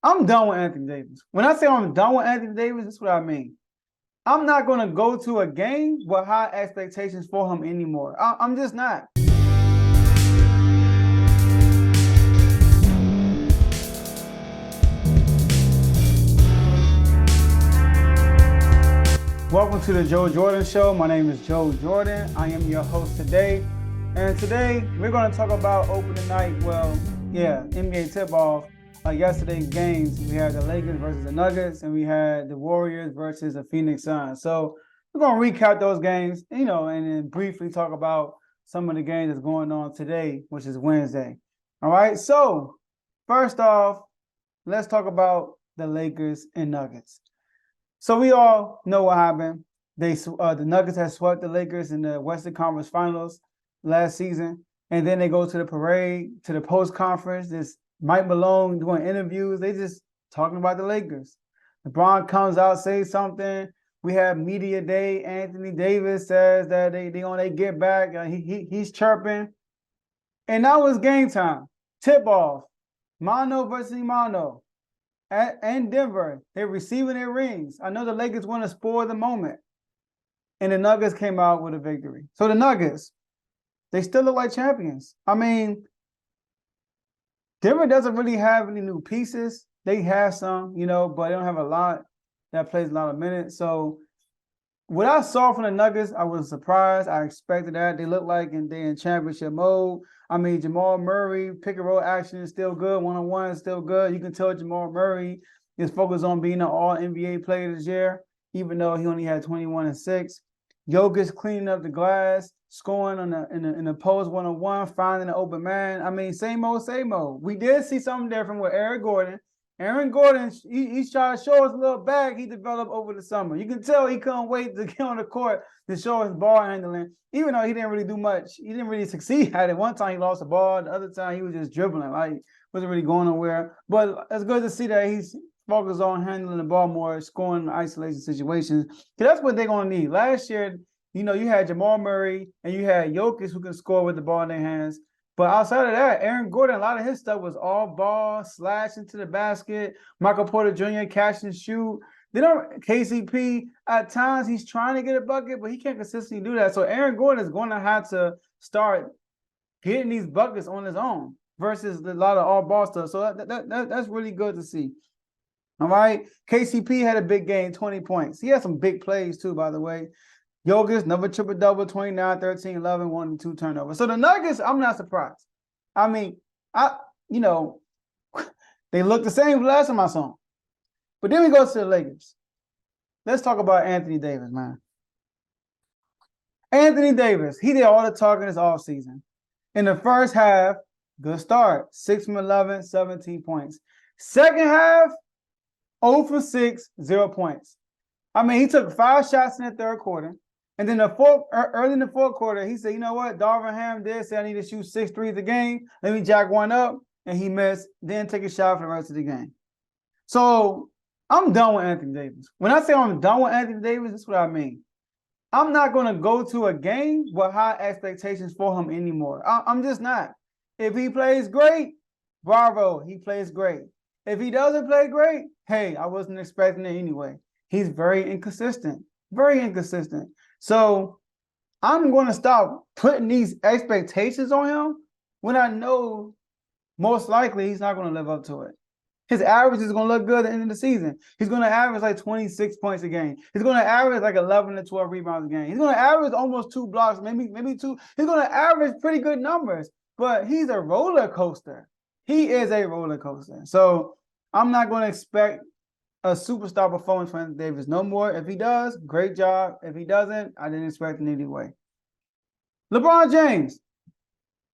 I'm done with Anthony Davis. When I say I'm done with Anthony Davis, that's what I mean. I'm not going to go to a game with high expectations for him anymore. I'm just not. Welcome to the Joe Jordan Show. My name is Joe Jordan. I am your host today. And today we're going to talk about opening night. NBA tip-off. Yesterday's games. We had the Lakers versus the Nuggets, and we had the Warriors versus the Phoenix Suns. So we're going to recap those games, and then briefly talk about some of the games that's going on today, which is Wednesday. All right. So first off, let's talk about the Lakers and Nuggets. So we all know what happened. The Nuggets had swept the Lakers in the Western Conference Finals last season, and then they go to the parade, to the post-conference. This Mike Malone doing interviews. They just talking about the Lakers. LeBron comes out, says something. We have media day. Anthony Davis says that they on they get back. He's chirping. And now it's game time. Tip-off. Mano versus Mano. And Denver, they're receiving their rings. I know the Lakers want to spoil the moment. And the Nuggets came out with a victory. So the Nuggets, they still look like champions. I mean, Denver doesn't really have any new pieces. They have some, but they don't have a lot that plays a lot of minutes. So what I saw from the Nuggets, I was surprised. I expected that. They look like they're in championship mode. I mean, Jamal Murray, pick-and-roll action is still good. One-on-one is still good. You can tell Jamal Murray is focused on being an all-NBA player this year, even though he only had 21 and 6. Jokic cleaning up the glass, scoring in the post one-on-one, finding an open man. I mean, same old, same old. We did see something different with Aaron Gordon. Aaron Gordon, he's trying to show us a little bag he developed over the summer. You can tell he couldn't wait to get on the court to show his ball handling, even though he didn't really do much. He didn't really succeed at it. One time he lost the ball. The other time he was just dribbling. Like, wasn't really going nowhere. But it's good to see that he's focused on handling the ball more, scoring in isolation situations. Because that's what they're going to need. Last year, you had Jamal Murray and you had Jokic who can score with the ball in their hands. But outside of that, Aaron Gordon, a lot of his stuff was all ball, slash into the basket. Michael Porter Jr. catch and shoot. KCP, at times he's trying to get a bucket, but he can't consistently do that. So Aaron Gordon is going to have to start getting these buckets on his own versus a lot of all ball stuff. So that's really good to see. All right. KCP had a big game, 20 points. He had some big plays too, by the way. Jokic, another triple-double, 29, 13, 11, 1, and 2 turnovers. So the Nuggets, I'm not surprised. I mean, they look the same last time I saw them. But then we go to the Lakers. Let's talk about Anthony Davis, man. Anthony Davis, he did all the talking this offseason. In the first half, good start. 6 from 11, 17 points. Second half, 0 for 6, 0 points. I mean, he took 5 shots in the third quarter. And then early in the fourth quarter, he said, you know what? Darvin Ham did say I need to shoot 6 threes a game. Let me jack one up. And he missed. Then take a shot for the rest of the game. So I'm done with Anthony Davis. When I say I'm done with Anthony Davis, that's what I mean. I'm not going to go to a game with high expectations for him anymore. I'm just not. If he plays great, bravo, he plays great. If he doesn't play great, hey, I wasn't expecting it anyway. He's very inconsistent. Very inconsistent. So I'm going to stop putting these expectations on him when I know most likely he's not going to live up to it. His average is going to look good at the end of the season. He's going to average like 26 points a game. He's going to average like 11 to 12 rebounds a game. He's going to average almost 2 blocks, maybe 2. He's going to average pretty good numbers, but he's a roller coaster. He is a roller coaster. So I'm not going to expect a superstar performance for Anthony Davis no more. If he does, great job. If he doesn't, I didn't expect it anyway. LeBron James,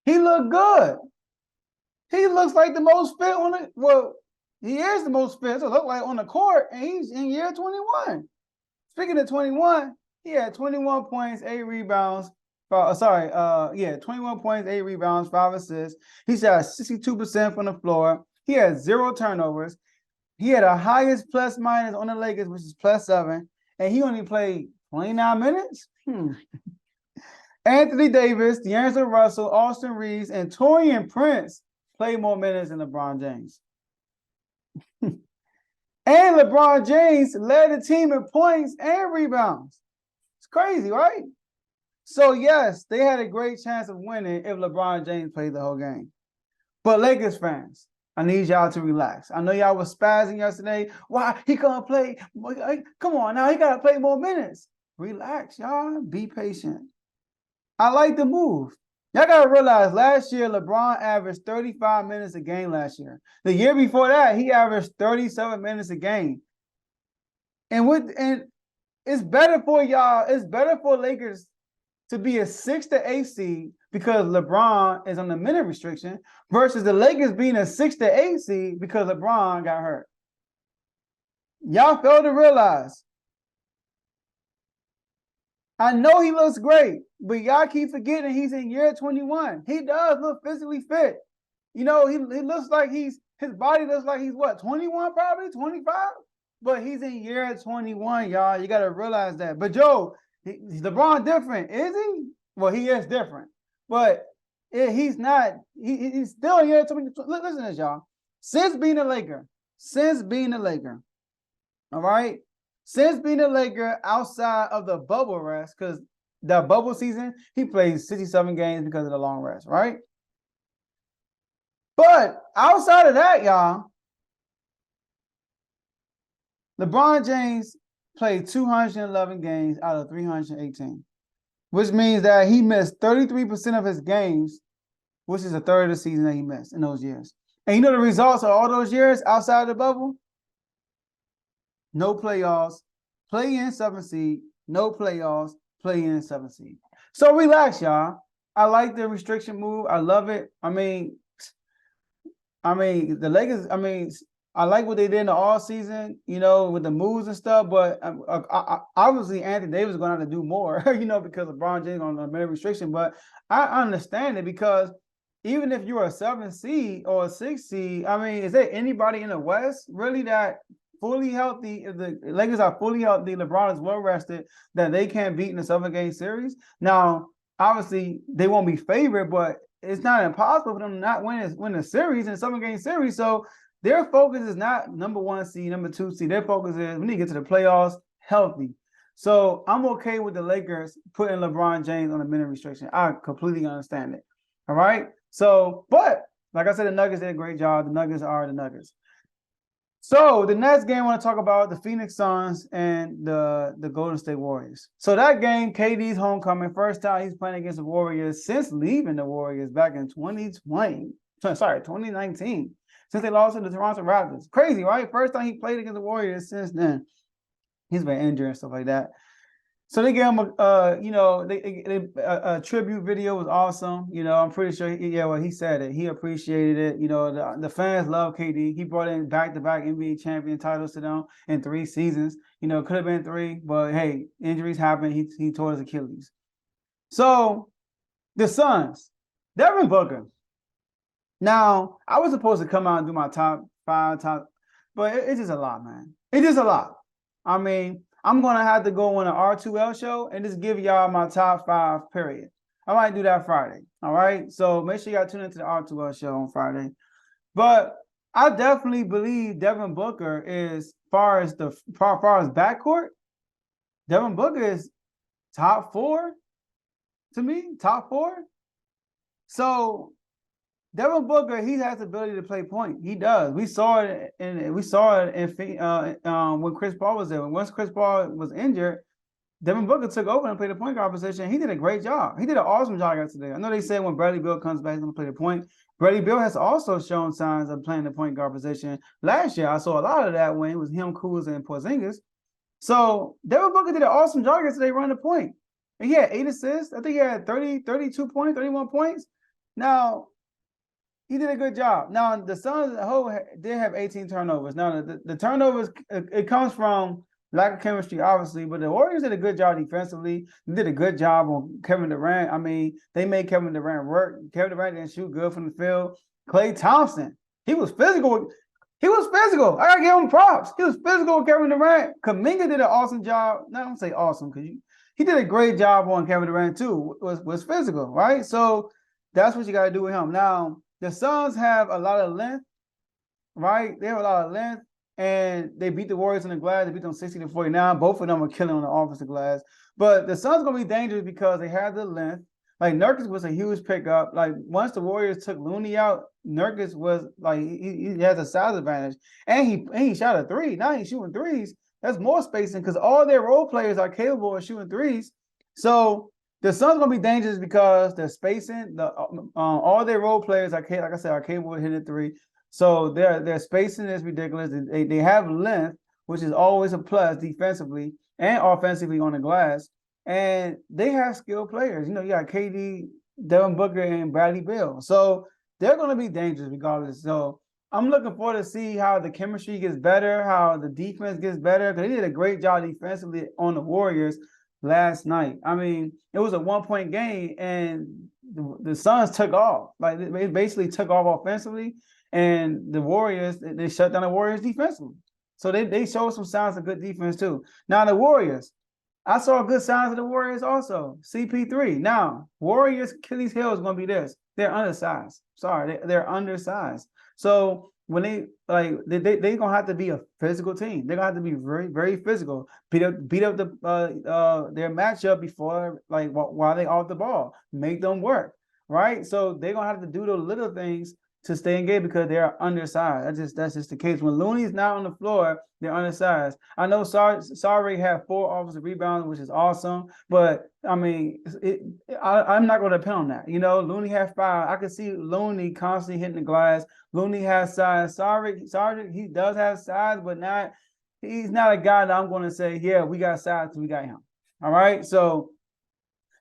he looked good. He looks like the most fit on it. Well, he is the most fit. So look like on the court, and he's in year 21. Speaking of 21, he had 21 points, 8 rebounds. 21 points, 8 rebounds, 5 assists. He shot 62% from the floor. He had 0 turnovers. He had the highest plus minus on the Lakers, which is +7, and he only played 29 minutes. Anthony Davis, D'Angelo Russell, Austin Reeves, and Taurean Prince played more minutes than LeBron James. And LeBron James led the team in points and rebounds. It's crazy, right? So, yes, they had a great chance of winning if LeBron James played the whole game. But Lakers fans, I need y'all to relax. I know y'all was spazzing yesterday. Why? He couldn't play. Come on now. He got to play more minutes. Relax, y'all. Be patient. I like the move. Y'all got to realize last year, LeBron averaged 35 minutes a game last year. The year before that, he averaged 37 minutes a game. And it's better for y'all. It's better for Lakers to be a 6 to 8 seed because LeBron is on the minute restriction versus the Lakers being a 6 to 8 seed because LeBron got hurt. Y'all fail to realize. I know he looks great, but y'all keep forgetting he's in year 21. He does look physically fit. You know, he looks like his body looks like he's what, 21 probably, 25? But he's in year 21, y'all. You got to realize that. But Joe, LeBron different, is he? Well, he is different. But he's not, he's still in year 22. Listen to this, y'all. Since being a Laker, all right? Since being a Laker outside of the bubble rest, because the bubble season, he plays 67 games because of the long rest, right? But outside of that, y'all, LeBron James played 211 games out of 318, which means that he missed 33% of his games, which is a third of the season that he missed in those years. And you know the results of all those years outside of the bubble? No playoffs, play-in 7 seed, no playoffs, play-in 7 seed. So relax, y'all. I like the restriction move. I love it. I mean, the Lakers, I like what they did in the all season, you know, with the moves and stuff. But obviously, Anthony Davis is going to have to do more, you know, because LeBron James on the minute restriction. But I understand it because even if you're a 7 seed or a 6 seed, is there anybody in the West really that fully healthy? If the Lakers are fully healthy, LeBron is well rested, that they can't beat in the 7-game series. Now, obviously, they won't be favored, but it's not impossible for them to not win the series in a 7-game series. So their focus is not number 1 seed, number 2 seed. Their focus is we need to get to the playoffs healthy. So I'm okay with the Lakers putting LeBron James on a minute restriction. I completely understand it. All right. So, but like I said, the Nuggets did a great job. The Nuggets are the Nuggets. So the next game I want to talk about the Phoenix Suns and the Golden State Warriors. So that game, KD's homecoming, first time he's playing against the Warriors since leaving the Warriors back in 2019, since they lost to the Toronto Raptors. Crazy, right? First time he played against the Warriors since then. He's been injured and stuff like that. So they gave him a tribute video. Was awesome. You know, I'm pretty sure. He said it. He appreciated it. You know, the fans love KD. He brought in back-to-back NBA champion titles to them in 3 seasons. You know, it could have been 3, but hey, injuries happen. He tore his Achilles. So the Suns, Devin Booker. Now, I was supposed to come out and do my top 5, but it's just a lot, man. It's just a lot. I'm going to have to go on an R2L show and just give y'all my top 5, period. I might do that Friday, all right? So make sure y'all tune into the R2L show on Friday. But I definitely believe Devin Booker is, far as backcourt, Devin Booker is top 4 to me, top 4. So Devin Booker, he has the ability to play point. He does. We saw it when Chris Paul was there. Once Chris Paul was injured, Devin Booker took over and played the point guard position. He did a great job. He did an awesome job yesterday. I know they say when Bradley Beal comes back, he's going to play the point. Bradley Beal has also shown signs of playing the point guard position. Last year, I saw a lot of that when it was him, Kuzma, and Porzingis. So Devin Booker did an awesome job yesterday running the point. And he had 8 assists. I think he had 32 points, 31 points. Now, he did a good job. Now, the Suns as a whole did have 18 turnovers. Now, the turnovers, it comes from lack of chemistry, obviously, but the Warriors did a good job defensively. They did a good job on Kevin Durant. They made Kevin Durant work. Kevin Durant didn't shoot good from the field. Klay Thompson, he was physical. I got to give him props. He was physical with Kevin Durant. Kuminga did an awesome job. Not going to say awesome because he did a great job on Kevin Durant too, was physical, right? So that's what you got to do with him. Now, the Suns have a lot of length, right? They have a lot of length, and they beat the Warriors on the glass. They beat them 60-49. Both of them were killing on the offensive glass. But the Suns gonna be dangerous because they have the length. Like Nurkic was a huge pickup. Like once the Warriors took Looney out, Nurkic was like he has a size advantage, and he shot a three. Now he's shooting threes. That's more spacing because all their role players are capable of shooting threes. So the Suns gonna be dangerous because they're spacing. All their role players are, like I said, are capable of hitting a three. So their spacing is ridiculous. They have length, which is always a plus defensively and offensively on the glass. And they have skilled players. You got KD, Devin Booker, and Bradley Beal. So they're going to be dangerous regardless. So I'm looking forward to see how the chemistry gets better, how the defense gets better. Because they did a great job defensively on the Warriors last night. I mean, it was a 1-point game, and the Suns took off. Like, they basically took off offensively, and the Warriors, they shut down the Warriors defensively. So they showed some signs of good defense too. Now, the Warriors, I saw good signs of the Warriors also. CP3. Now, Warriors' Achilles heel is going to be this. They're undersized. Sorry, they're undersized. So when they're going to have to be a physical team. They're going to have to be very, very physical. Beat up their matchup before, like, while they off the ball. Make them work, right? So they're going to have to do those little things to stay engaged because they're undersized. That's just the case. When Looney's not on the floor, they're undersized. I know Sarri had 4 offensive rebounds, which is awesome, but I mean, I'm not going to depend on that. Looney had 5. I could see Looney constantly hitting the glass. Looney has size. Sarri, he does have size, but he's not a guy that I'm going to say, yeah, we got size, we got him. All right. So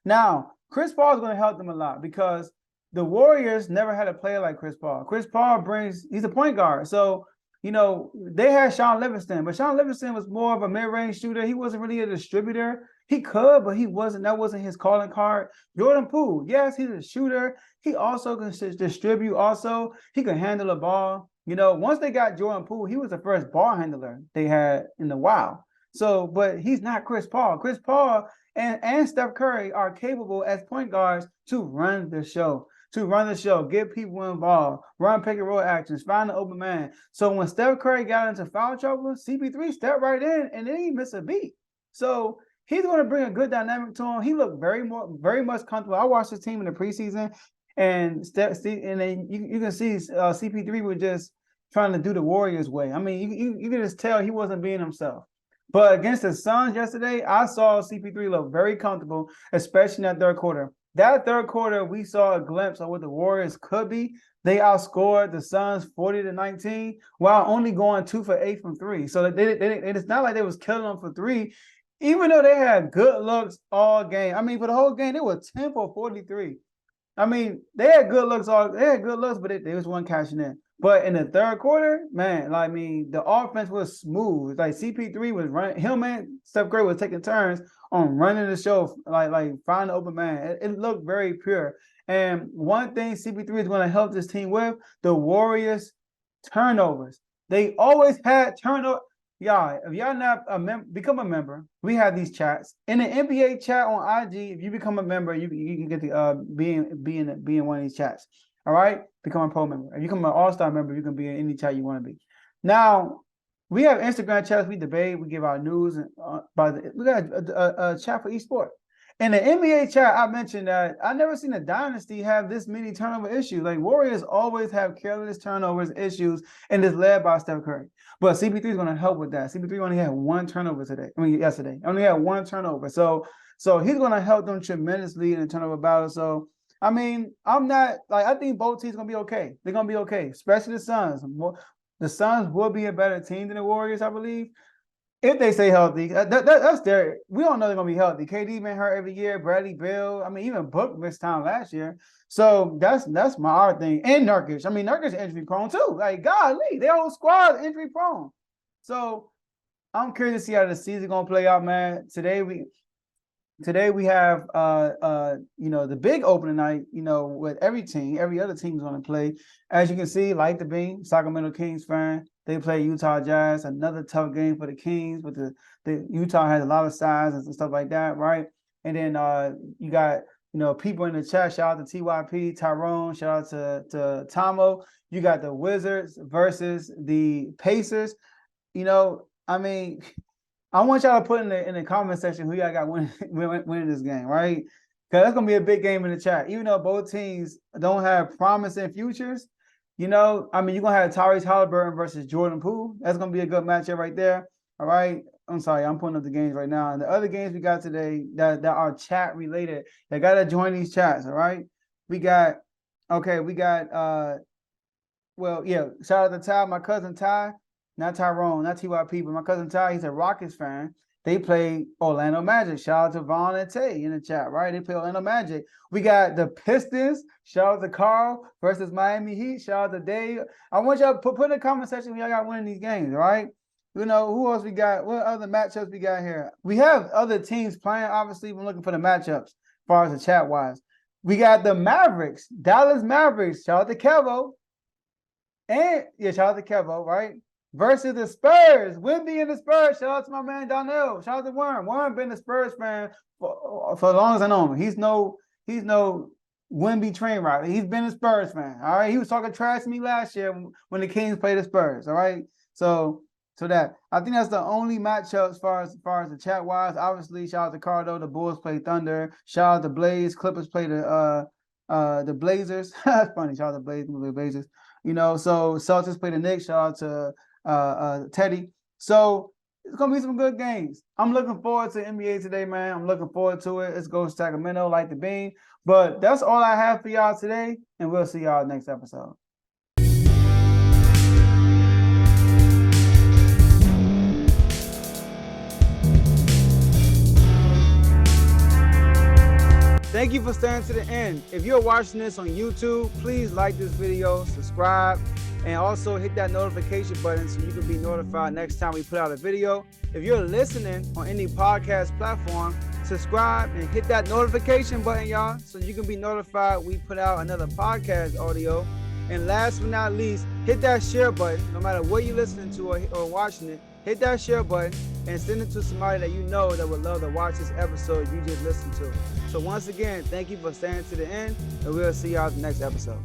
now Chris Paul is going to help them a lot because the Warriors never had a player like Chris Paul. Chris Paul he's a point guard. So, they had Sean Livingston, but Sean Livingston was more of a mid-range shooter. He wasn't really a distributor. He could, but that wasn't his calling card. Jordan Poole, yes, he's a shooter. He also can distribute also. He can handle the ball. Once they got Jordan Poole, he was the first ball handler they had in a while. So, but he's not Chris Paul. Chris Paul and Steph Curry are capable as point guards to run the show. Get people involved, run pick and roll actions, find the open man. So when Steph Curry got into foul trouble, CP3 stepped right in and then he missed a beat. So he's going to bring a good dynamic to him. He looked very much comfortable. I watched his team in the preseason, and then you can see CP3 was just trying to do the Warriors way. I mean, you can just tell he wasn't being himself. But against the Suns yesterday, I saw CP3 look very comfortable, especially in that third quarter. That third quarter, we saw a glimpse of what the Warriors could be. They outscored the Suns 40-19 while only going 2 for 8 from 3. So it's not like they was killing them for 3, even though they had good looks all game. I mean, for the whole game, they were 10 for 43. I mean, they had good looks, but they was one cashing in. But in the third quarter, man, the offense was smooth. Like CP3 was running, him and Steph Curry was taking turns on running the show, like find the open man. It looked very pure. And one thing CP3 is going to help this team with, the Warriors turnovers. They always had turnovers. Y'all, if y'all not become a member, we have these chats. In the NBA chat on IG, if you become a member, you can get the be in one of these chats. All right? Become a pro member. If you become an all-star member, you can be in any chat you want to be. Now, we have Instagram chats, we debate, we give our news, and we got a chat for each sport. In the NBA chat, I mentioned that I never seen a dynasty have this many turnover issues. Like, Warriors always have careless turnovers issues, and it's led by Steph Curry. But CP3 is going to help with that. CP3 only had 1 turnover yesterday. Only had 1 turnover. So he's going to help them tremendously in the turnover battle. So, I mean, I think both teams are going to be okay. They're going to be okay, especially the Suns. The Suns will be a better team than the Warriors, I believe, if they stay healthy. That's we don't know they're going to be healthy. KD been hurt every year. Bradley Beal. I mean, even Book missed time last year. So that's our thing. And Nurkic. I mean, Nurkic is injury prone too. Like, golly, their whole squad is injury prone. So I'm curious to see how the season going to play out, man. Today we have the big opening night, with every other team is going to play. As you can see, Light the Beam, Sacramento Kings fan, they play Utah Jazz, another tough game for the Kings, but the Utah has a lot of size and stuff like that, right? And then you got people in the chat. Shout out to TYP, Tyrone, shout out to Tomo. You got the Wizards versus the Pacers. I mean, I want y'all to put in the comment section who y'all got winning this game, right? Because that's gonna be a big game in the chat. Even though both teams don't have promising futures, you're gonna have Tyrese Halliburton versus Jordan Poole. That's gonna be a good matchup right there. All right. I'm sorry, I'm pulling up the games right now. And the other games we got today that are chat related, they gotta join these chats. All right. Shout out to Ty, my cousin Ty, not Tyrone, not TYP, but my cousin Ty, he's a Rockets fan. They play Orlando Magic. Shout out to Vaughn and Tay in the chat, right? They play Orlando Magic. We got the Pistons. Shout out to Carl versus Miami Heat. Shout out to Dave. I want y'all to put in the comment section when y'all got winning these games, right? Who else we got? What other matchups we got here? We have other teams playing. Obviously, we're looking for the matchups as far as the chat wise. We got the Mavericks, Dallas Mavericks. Shout out to Kevo. Shout out to Kevo, right? Versus the Spurs. Wimby and the Spurs. Shout out to my man Donnell. Shout out to Worm. Worm been a Spurs fan for as long as I know him. He's no Wimby train rider. He's been a Spurs fan. All right. He was talking trash to me last year when the Kings played the Spurs. All right. So that I think that's the only matchup as far as the chat wise. Obviously, shout out to Cardo. The Bulls play Thunder. Shout out to Blaze. Clippers play the Blazers. That's funny. Shout out to Blazers. So Celtics play the Knicks. Shout out to Teddy. So it's gonna be some good games. I'm looking forward to NBA today, man. I'm looking forward to it. Let's go to Sacramento like the bean. But that's all I have for y'all today, and we'll see y'all next episode. Thank you for staying to the end. If you're watching this on YouTube, please like this video, subscribe, and also hit that notification button so you can be notified next time we put out a video. If you're listening on any podcast platform, subscribe and hit that notification button, y'all, so you can be notified we put out another podcast audio. And last but not least, hit that share button. No matter what you're listening to or watching it, hit that share button and send it to somebody that you know that would love to watch this episode you just listened to. So once again, thank you for staying to the end, and we'll see y'all in the next episode.